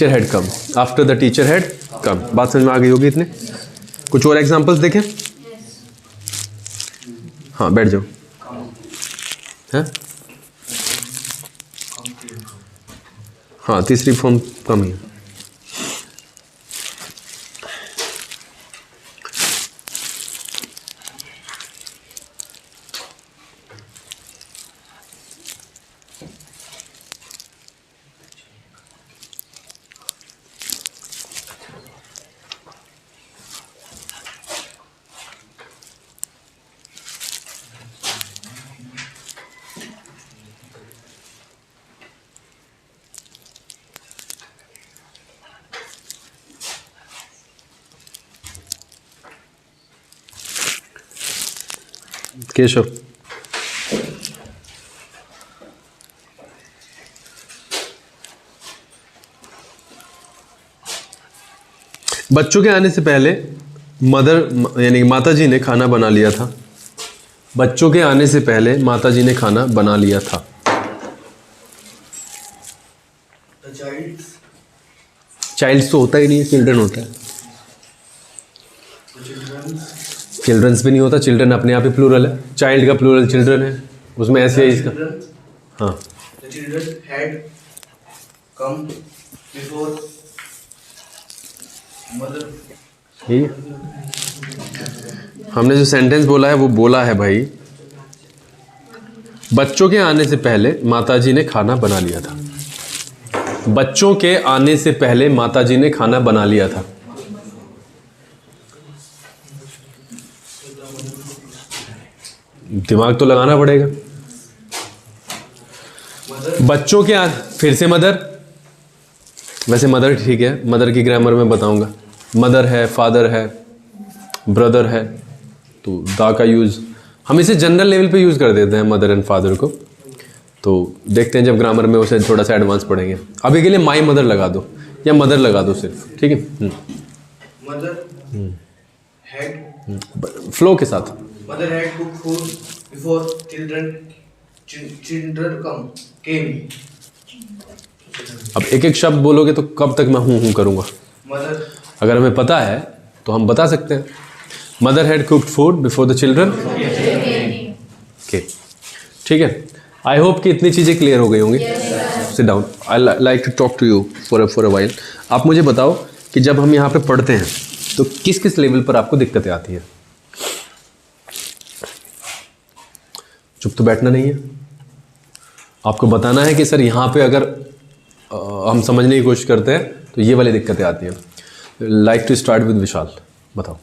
had come, after the teacher had come. बात समझ में आ गई होगी इतने? कुछ और एग्जांपल्स देखें। हाँ बैठ जाओ। है हाँ, तीसरी फॉर्म कम ही है। केशव, बच्चों के आने से पहले मदर यानी माता जी ने खाना बना लिया था। बच्चों के आने से पहले माता जी ने खाना बना लिया था। चाइल्ड्स तो होता ही नहीं है, चिल्ड्रन होता है। चिल्ड्रंस भी नहीं होता, चिल्ड्रन अपने आप ही प्लूरल है, चाइल्ड का प्लूरल चिल्ड्रन है, उसमें ऐसे है इसका। हाँ, The children had come before mother. यही है। हमने जो सेंटेंस बोला है वो बोला है भाई, बच्चों के आने से पहले माताजी ने खाना बना लिया था। बच्चों के आने से पहले माताजी ने खाना बना लिया था। दिमाग तो लगाना पड़ेगा। बच्चों के फिर से मदर, वैसे मदर ठीक है, मदर की ग्रामर में बताऊंगा। मदर है, फादर है, ब्रदर है, तो दा का यूज़ हम इसे जनरल लेवल पे यूज़ कर देते हैं मदर एंड फादर को। तो देखते हैं जब ग्रामर में उसे थोड़ा सा एडवांस पढ़ेंगे। अभी के लिए माई मदर लगा दो या मदर लगा दो सिर्फ, ठीक है। Mother had फ्लो के साथ। mother had cooked food before children came. अब एक एक शब्द बोलोगे तो कब तक मैं हूँ करूँगा। Mother अगर हमें पता है तो हम बता सकते हैं। Mother had cooked food before the children. Okay, ठीक है। आई होप कि इतनी चीज़ें क्लियर हो गई होंगी। Sit down, I like to talk to you for a while. आप मुझे बताओ कि जब हम यहाँ पे पढ़ते हैं तो किस किस लेवल पर आपको दिक्कतें आती हैं। चुप तो बैठना नहीं है, आपको बताना है कि सर यहाँ पे अगर हम समझने की कोशिश करते हैं तो ये वाली दिक्कतें आती हैं। Like to start with Vishal, बताओ।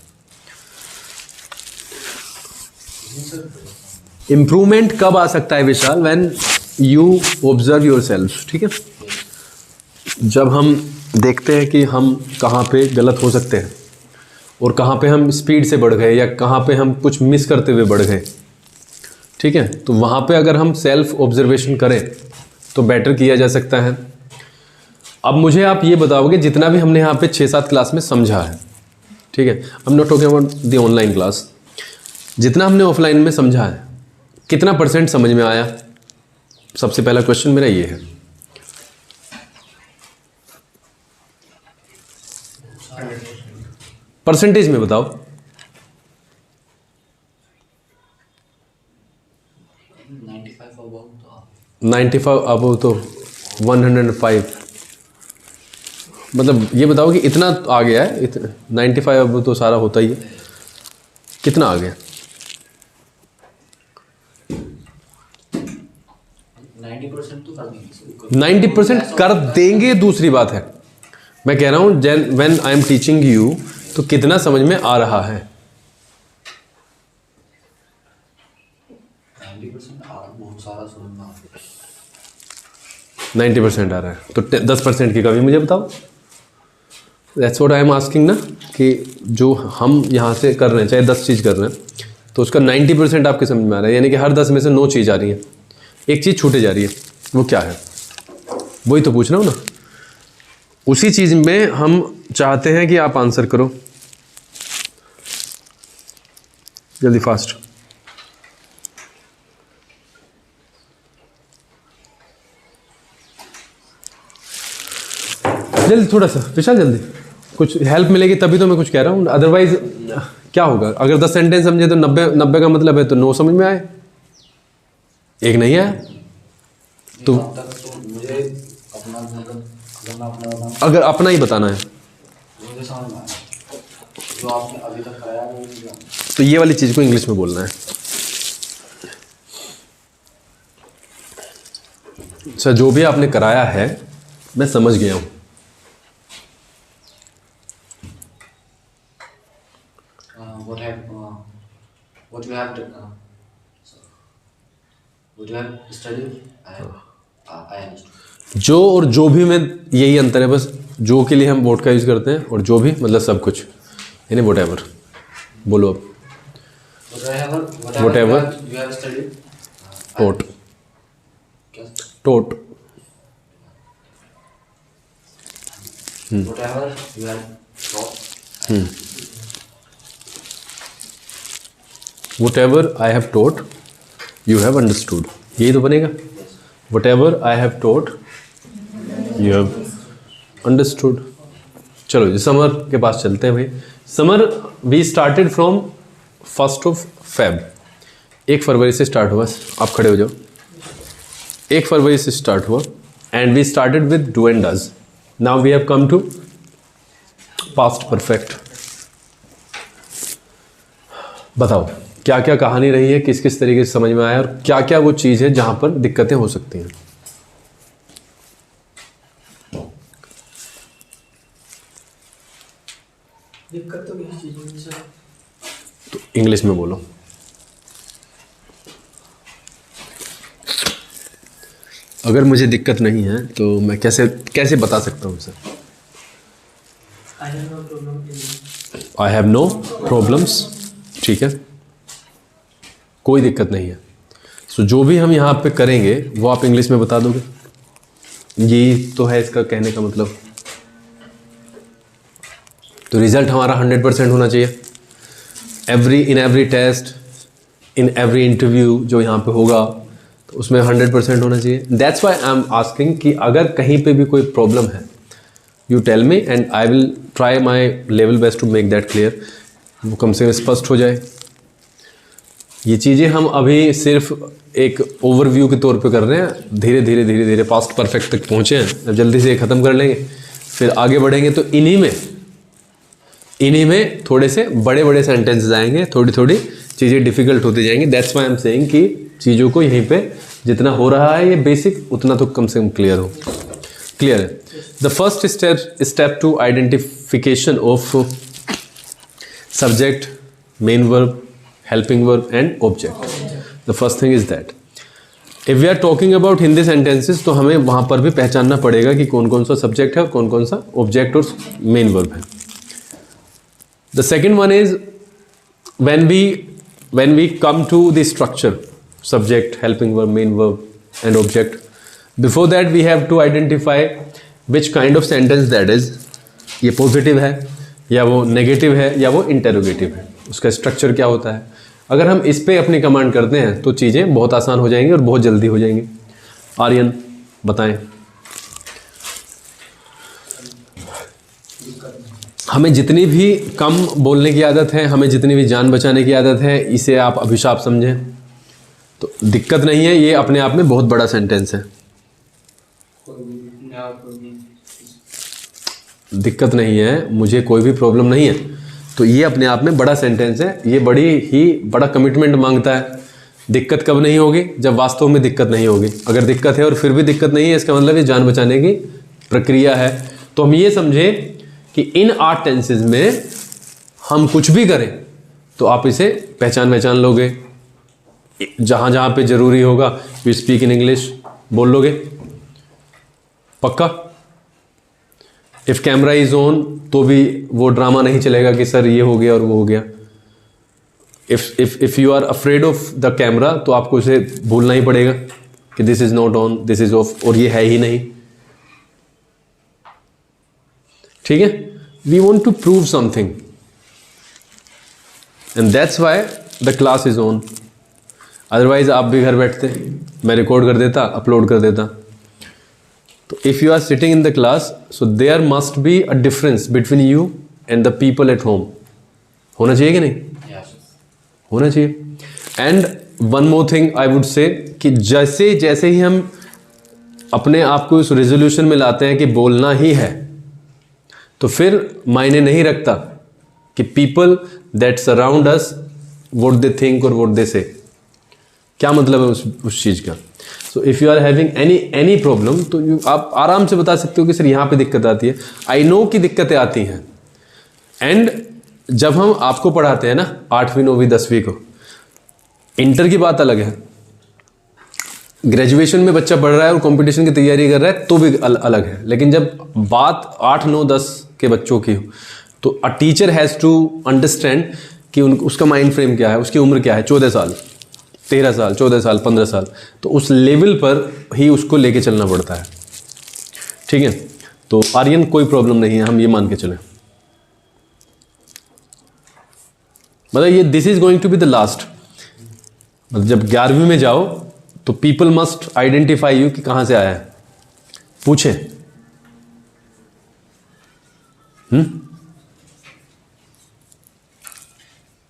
इम्प्रूवमेंट कब आ सकता है Vishal? When you observe your सेल्फ, ठीक है। जब हम देखते हैं कि हम कहाँ पे गलत हो सकते हैं और कहाँ पे हम स्पीड से बढ़ गए या कहाँ पे हम कुछ मिस करते हुए बढ़ गए, ठीक है। तो वहाँ पे अगर हम सेल्फ ऑब्जर्वेशन करें तो बेटर किया जा सकता है। अब मुझे आप ये बताओगे जितना भी हमने यहाँ पे 6-7 क्लास में समझा है, ठीक है। I am not talking about the online class, जितना हमने ऑफलाइन में समझा है कितना % समझ में आया? सबसे पहला क्वेश्चन मेरा ये है। परसेंटेज में बताओ। 95 अब तो 105, मतलब ये बताओ कि इतना आ गया है। 95 अब तो सारा होता ही है, कितना आ गया? 90% कर देंगे, दूसरी बात है। मैं कह रहा हूँ when I am teaching you, तो कितना समझ में आ रहा है? 90% आ रहा है, तो 10% की कमी मुझे बताओ। That's what I am asking ना, कि जो हम यहाँ से कर रहे हैं, चाहे 10 चीज़ कर रहे हैं, तो उसका 90% आपके समझ में आ रहा है, यानी कि हर 10 में से 9 चीज़ आ रही है, एक चीज़ छूटे जा रही है। वो क्या है? वही तो पूछ रहा हूँ ना। उसी चीज़ में हम चाहते हैं कि आप आंसर करो जल्दी, फास्ट। जल्दी, थोड़ा सा विशाल, जल्दी। कुछ हेल्प मिलेगी तभी तो मैं कुछ कह रहा हूँ, अदरवाइज क्या होगा? अगर 10 सेंटेंस समझे तो 90 का मतलब है तो 9 समझ में आए, एक नहीं आया तो मुझे अपना अगर अपना ही बताना है मुझे समझ में आया जो आपने अभी तक कराया वो मुझे तो ये वाली चीज़ को इंग्लिश में बोलना है। सर जो भी आपने कराया है मैं समझ गया हूँ। what you have studied, I understood. जो और जो भी में यही अंतर है, बस जो के लिए हम वोट का यूज़ करते हैं और जो भी मतलब सब कुछ, यानी वोट एवर। बोलो अब। whatever you have studied, टोट क्या? टोट whatever you have taught, whatever I have taught you have understood, यही तो बनेगा। whatever I have taught you have understood। चलो जी समर के पास चलते हैं भाई। Summer we started from 1 Feb, 1 फरवरी से स्टार्ट हुआ। आप खड़े हो जाओ। 1 फरवरी से स्टार्ट हुआ and we started with do and does. Now we have come to past perfect. बताओ क्या क्या कहानी रही है, किस किस तरीके से समझ में आया और क्या क्या वो चीज़ है जहाँ पर दिक्कतें हो सकती हैं। दिक्कत तो किसी चीज़ में सर? तो इंग्लिश में बोलो। अगर मुझे दिक्कत नहीं है तो मैं कैसे कैसे बता सकता हूँ sir? I have no problem in I have no problems. ठीक है, कोई दिक्कत नहीं है। सो जो भी हम यहाँ पे करेंगे वो आप इंग्लिश में बता दोगे, यही तो है इसका कहने का मतलब। तो रिजल्ट हमारा 100% होना चाहिए। In every test, in every interview जो यहाँ पे होगा तो उसमें 100% होना चाहिए। That's why I am asking कि अगर कहीं पे भी कोई प्रॉब्लम है you tell me and I will try my level best to make that clear. वो कम से कम स्पष्ट हो जाए। ये चीज़ें हम अभी सिर्फ एक ओवरव्यू के तौर पे कर रहे हैं। धीरे धीरे धीरे धीरे पास्ट परफेक्ट तक पहुँचे हैं। अब जल्दी से ख़त्म कर लेंगे, फिर आगे बढ़ेंगे तो इन्हीं में थोड़े से बड़े बड़े सेंटेंसेस आएंगे, थोड़ी थोड़ी चीज़ें डिफ़िकल्ट होती जाएंगी। That's why I am saying कि चीज़ों को यहीं पे जितना हो रहा है ये बेसिक उतना तो कम से कम क्लियर हो। क्लियर है? The first step to identification of subject, main verb, helping verb and object. The first thing is that if we are talking about Hindi sentences तो हमें वहाँ पर भी पहचानना पड़ेगा कि कौन कौन सा सब्जेक्ट है और कौन कौन सा ऑब्जेक्ट और मेन वर्ब है। The second one is when we come to the structure, subject, helping verb, main verb and object, before that we have to identify which kind of sentence that is। ये positive है या वो negative है या वो interrogative है, उसका structure क्या होता है, अगर हम इस पे अपनी कमांड करते हैं तो चीज़ें बहुत आसान हो जाएंगी और बहुत जल्दी हो जाएंगी। आर्यन बताएं, हमें जितनी भी कम बोलने की आदत है, हमें जितनी भी जान बचाने की आदत है, इसे आप अभिशाप समझें तो दिक्कत नहीं है। ये अपने आप में बहुत बड़ा सेंटेंस है। दिक्कत नहीं है, मुझे कोई भी प्रॉब्लम नहीं है, तो ये अपने आप में बड़ा सेंटेंस है। ये बड़ा कमिटमेंट मांगता है। दिक्कत कब नहीं होगी? जब वास्तव में दिक्कत नहीं होगी। अगर दिक्कत है और फिर भी दिक्कत नहीं है, इसका मतलब ये जान बचाने की प्रक्रिया है। तो हम ये समझें कि इन 8 टेंसेज में हम कुछ भी करें तो आप इसे पहचान लोगे। जहाँ जहाँ पे ज़रूरी होगा यू स्पीक इन इंग्लिश बोल लोगे, पक्का। इफ़ कैमरा इज़ ऑन तो भी वो ड्रामा नहीं चलेगा कि सर ये हो गया और वो हो गया। If you are afraid of the camera तो आपको उसे भूलना ही पड़ेगा कि this is not on, this is off, और ये है ही नहीं। ठीक है, we want to prove something and that's why the class is on. Otherwise आप भी घर बैठते, मैं रिकॉर्ड कर देता, अपलोड कर देता। तो if you are sitting in the class so there must be a difference between you and the people at home. होना चाहिए कि नहीं? होना चाहिए। And one more thing I would say कि जैसे जैसे ही हम अपने आप को इस रेजोल्यूशन में लाते हैं कि बोलना ही है, तो फिर मायने नहीं रखता कि people that surround us what they think और व्हाट दे से। क्या मतलब है उस चीज़ का? So if you are having any problem तो आप आराम से बता सकते हो कि सर यहाँ पे दिक्कत आती है। आई नो कि दिक्कतें आती हैं। एंड जब हम आपको पढ़ाते हैं ना 8वीं 9वीं 10वीं को, इंटर की बात अलग है, ग्रेजुएशन में बच्चा पढ़ रहा है और कंपटीशन की तैयारी कर रहा है तो भी अलग है। लेकिन जब बात 8 9 10 के बच्चों की हो तो a teacher has to understand कि उसका माइंड फ्रेम क्या है, उसकी उम्र क्या है, 14 साल 13 साल 14 साल 15 साल, तो उस लेवल पर ही उसको लेके चलना पड़ता है। ठीक है, तो आर्यन कोई प्रॉब्लम नहीं है, हम ये मान के चलें। मतलब ये this is going to be the last. मतलब जब 11वीं में जाओ तो पीपल मस्ट आइडेंटिफाई यू कि कहां से आया है, पूछे।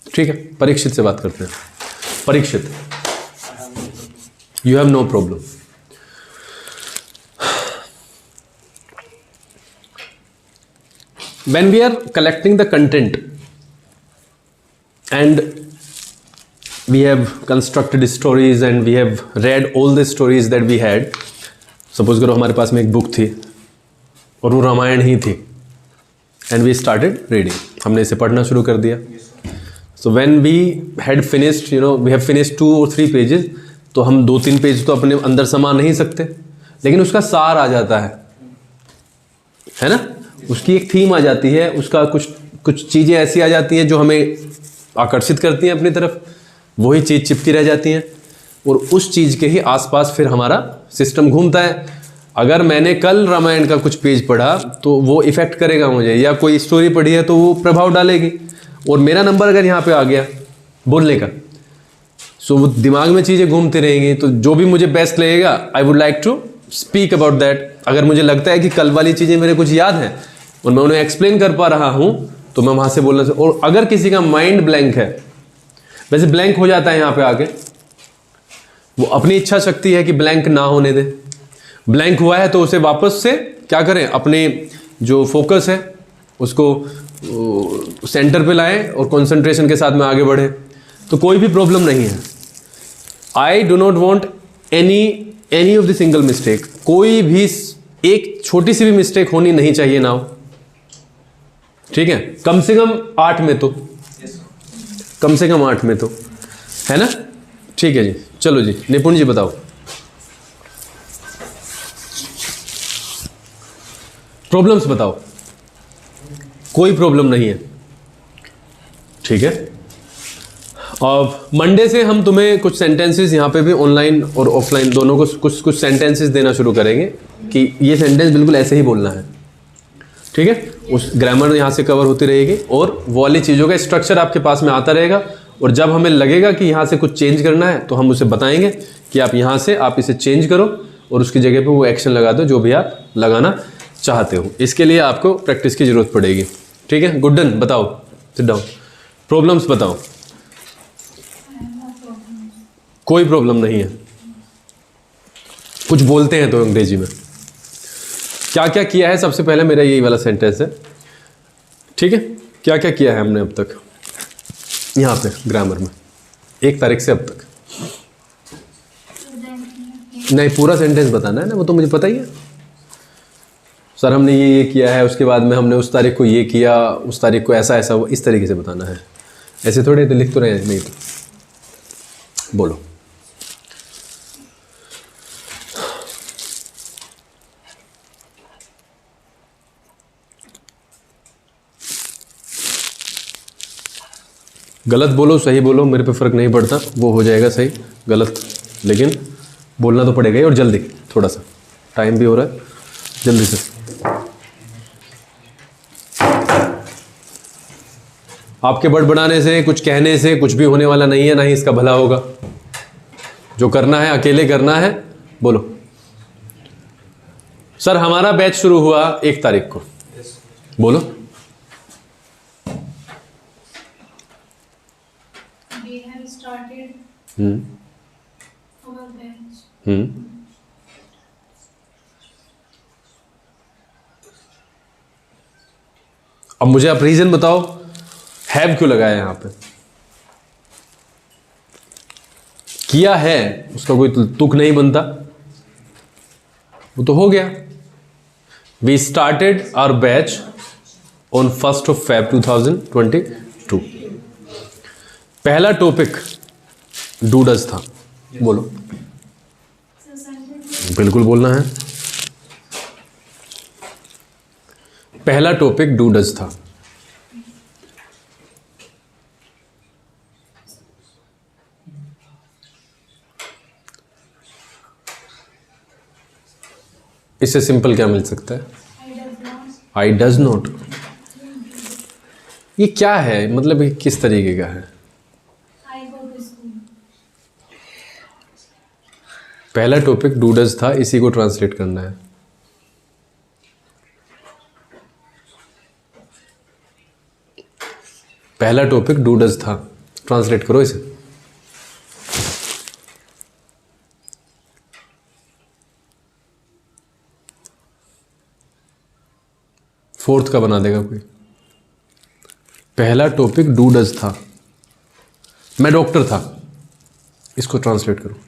ठीक है, परीक्षित से बात करते हैं। Parikshit, you have no problem. When we are collecting the content and we have constructed stories and we have read all the stories that we had. Suppose करो हमारे पास में एक बुक थी और वो रामायण ही थी and we started reading. हमने इसे पढ़ना शुरू कर दिया. So when we had finished, we have finished 2 or 3 pages, तो हम 2-3 पेज तो अपने अंदर समा नहीं सकते, लेकिन उसका सार आ जाता है ना? उसकी एक थीम आ जाती है, उसका कुछ चीज़ें ऐसी आ जाती हैं जो हमें आकर्षित करती हैं अपनी तरफ, वही चीज़ चिपकी रह जाती हैं और उस चीज़ के ही आसपास फिर हमारा सिस्टम घूमता है। अगर मैंने कल रामायण का कुछ पेज पढ़ा तो वो इफ़ेक्ट करेगा मुझे, या कोई स्टोरी पढ़ी है तो वो प्रभाव डालेगी, और मेरा नंबर अगर यहाँ पे आ गया बोलने का, सो वो दिमाग में चीज़ें घूमती रहेंगी। तो जो भी मुझे बेस्ट लगेगा I would like to speak about that. अगर मुझे लगता है कि कल वाली चीज़ें मेरे कुछ याद हैं और मैं उन्हें एक्सप्लेन कर पा रहा हूँ तो मैं वहाँ से बोलना चाहिए। और अगर किसी का माइंड ब्लैंक है, वैसे ब्लैंक हो जाता है यहाँ पे आके, वो अपनी इच्छा शक्ति है कि ब्लैंक ना होने दे। ब्लैंक हुआ है तो उसे वापस से क्या करें, अपने जो फोकस है उसको सेंटर पे लाएं और कंसंट्रेशन के साथ में आगे बढ़े, तो कोई भी प्रॉब्लम नहीं है। I do not want any of the single mistake. कोई भी एक छोटी सी भी मिस्टेक होनी नहीं चाहिए ना हो, ठीक है? कम से कम 8 में तो, कम से कम 8 में तो, है ना? ठीक है जी, चलो जी, निपुण जी बताओ। प्रॉब्लम्स बताओ। कोई प्रॉब्लम नहीं है, ठीक है? अब मंडे से हम तुम्हें कुछ सेंटेंसेस यहाँ पे भी ऑनलाइन और ऑफलाइन दोनों को कुछ सेंटेंसेस देना शुरू करेंगे कि ये सेंटेंस बिल्कुल ऐसे ही बोलना है, ठीक है? उस ग्रामर यहाँ से कवर होती रहेगी और वो वाली चीज़ों का स्ट्रक्चर आपके पास में आता रहेगा और जब हमें लगेगा कि यहाँ से कुछ चेंज करना है तो हम उसे बताएंगे कि आप यहाँ से आप इसे चेंज करो और उसकी जगह पे वो एक्शन लगा दो जो भी आप लगाना चाहते हो। इसके लिए आपको प्रैक्टिस की ज़रूरत पड़ेगी। ठीक है, गुड्डन बताओ, सिट डाउन। प्रॉब्लम्स बताओ। कोई प्रॉब्लम नहीं है, कुछ बोलते हैं तो अंग्रेजी में। क्या क्या किया है, सबसे पहले मेरा यही वाला सेंटेंस है। ठीक है, क्या क्या किया है हमने अब तक यहाँ पे ग्रामर में 1 तारीख से अब तक? नहीं, पूरा सेंटेंस बताना है ना, वो तो मुझे पता ही है। सर हमने ये किया है, उसके बाद में हमने उस तारीख को ये किया, उस तारीख को ऐसा ऐसा हुआ, इस तरीके से बताना है। ऐसे थोड़े तो लिख तो रहे हैं, नहीं तो बोलो। गलत बोलो सही बोलो, मेरे पे फ़र्क नहीं पड़ता, वो हो जाएगा सही गलत, लेकिन बोलना तो पड़ेगा ही, और जल्दी, थोड़ा सा टाइम भी हो रहा है, जल्दी से। आपके बड़बड़ाने से, कुछ कहने से कुछ भी होने वाला नहीं है, ना ही इसका भला होगा। जो करना है अकेले करना है। बोलो। सर हमारा बैच शुरू हुआ 1 तारीख को। बोलो। We have started our batch. अब मुझे आप रीजन बताओ, हैव क्यों लगाया यहां पे? किया है, उसका कोई तुक नहीं बनता, वो तो हो गया। We started our batch on 1 Feb 2022। पहला टॉपिक डू डज था। बोलो। बिल्कुल बोलना है। पहला टॉपिक डू डज था। इससे सिंपल क्या मिल सकता है? I does not. ये क्या है, मतलब ये किस तरीके का है? पहला टॉपिक डू डज था, इसी को ट्रांसलेट करना है। पहला टॉपिक डू डज था, ट्रांसलेट करो इसे। फोर्थ का बना देगा कोई। पहला टॉपिक डू डज था, मैं डॉक्टर था, इसको ट्रांसलेट करो।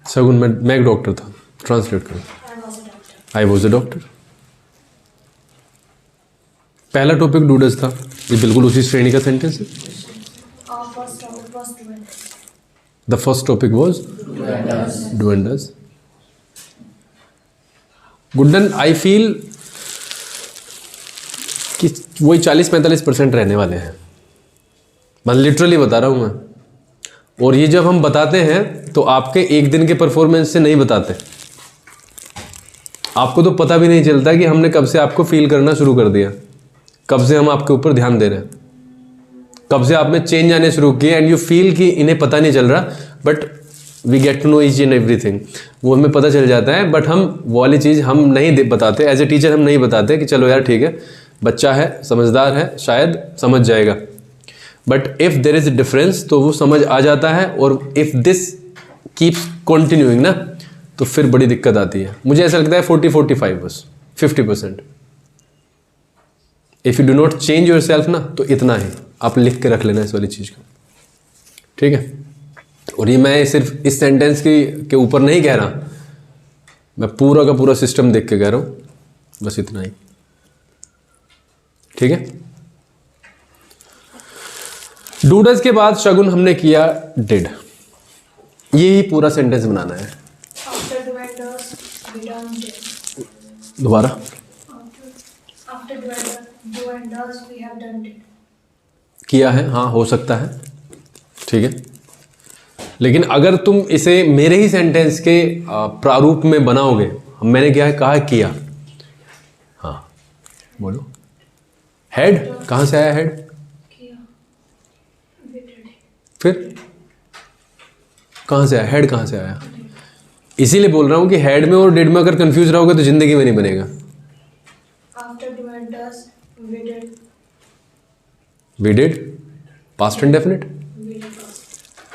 सगुन मैं एक डॉक्टर था, ट्रांसलेट करो। I was a doctor. पहला टॉपिक डू डज था, ये बिल्कुल उसी श्रेणी का सेंटेंस है। The first topic was do and does. Guddan, I feel कि वही 40-45% रहने वाले हैं, मैं लिटरली बता रहा हूं मैं। और ये जब हम बताते हैं तो आपके एक दिन के परफॉर्मेंस से नहीं बताते, आपको तो पता भी नहीं चलता कि हमने कब से आपको फील करना शुरू कर दिया, कब से हम आपके ऊपर ध्यान दे रहे हैं, कब से आप में चेंज आने शुरू किए। एंड यू फील कि इन्हें पता नहीं चल रहा, but we get to know each and everything. वो हमें पता चल जाता है, बट हम वो वाली चीज़ हम नहीं बताते। एज ए टीचर हम नहीं बताते कि चलो यार ठीक है, बच्चा है, समझदार है, शायद समझ जाएगा। But if there is difference तो वो समझ आ जाता है। और इफ़ दिस कीप्स कंटिन्यूइंग ना, तो फिर बड़ी दिक्कत आती है। मुझे ऐसा लगता है 40-45 बस 50%। If you do not change your self ना, तो इतना ही आप लिख के रख लेना इस वाली चीज़ को, ठीक है। और ये मैं सिर्फ इस सेंटेंस के ऊपर नहीं कह रहा, मैं पूरा का पूरा सिस्टम देख के कह रहा हूँ, बस इतना ही, ठीक है। डूडज के बाद शगुन हमने किया डिड। यही पूरा सेंटेंस बनाना है। दोबारा। किया है, हाँ हो सकता है, ठीक है। लेकिन अगर तुम इसे मेरे ही सेंटेंस के प्रारूप में बनाओगे, मैंने क्या है कहा किया, हाँ बोलो। हेड कहाँ से आया हेड? किया, विटेड, फिर कहाँ से आया हेड? कहाँ से आया? इसीलिए बोल रहा हूँ कि हेड में और डिड में अगर कंफ्यूज रहोगे तो जिंदगी में नहीं बनेगा। After doing does, V ed, we did, past indefinite. V ed,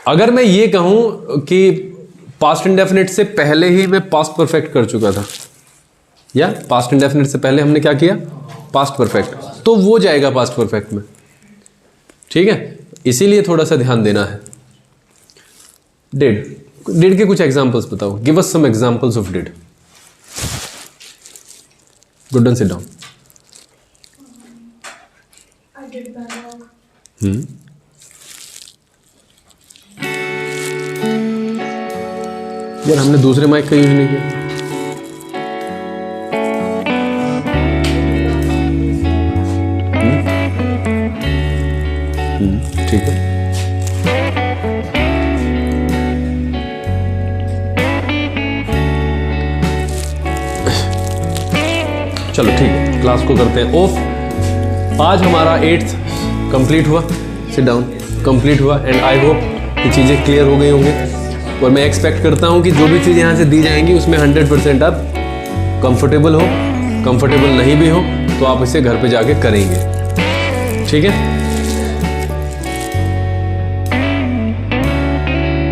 अगर मैं ये कहूँ कि पास्ट इंडेफिनिट से पहले ही मैं पास्ट परफेक्ट कर चुका था, या पास्ट इंडेफिनिट से पहले हमने क्या किया? पास्ट परफेक्ट, तो वो जाएगा पास्ट परफेक्ट में, ठीक है। इसीलिए थोड़ा सा ध्यान देना है। डिड, डिड के कुछ एग्जांपल्स बताओ, give us some examples of did. Good, sit down. I did backlog, यार हमने दूसरे माइक का यूज नहीं किया। ठीक है, चलो ठीक है, क्लास को करते हैं ऑफ। आज हमारा 8th कंप्लीट हुआ, सिट डाउन, कंप्लीट हुआ एंड आई होप ये चीज़ें क्लियर हो गई होंगी। और मैं एक्सपेक्ट करता हूँ कि जो भी चीज़ यहाँ से दी जाएंगी उसमें 100% आप कंफर्टेबल हो, कंफर्टेबल नहीं भी हो तो आप इसे घर पे जाके करेंगे, ठीक है।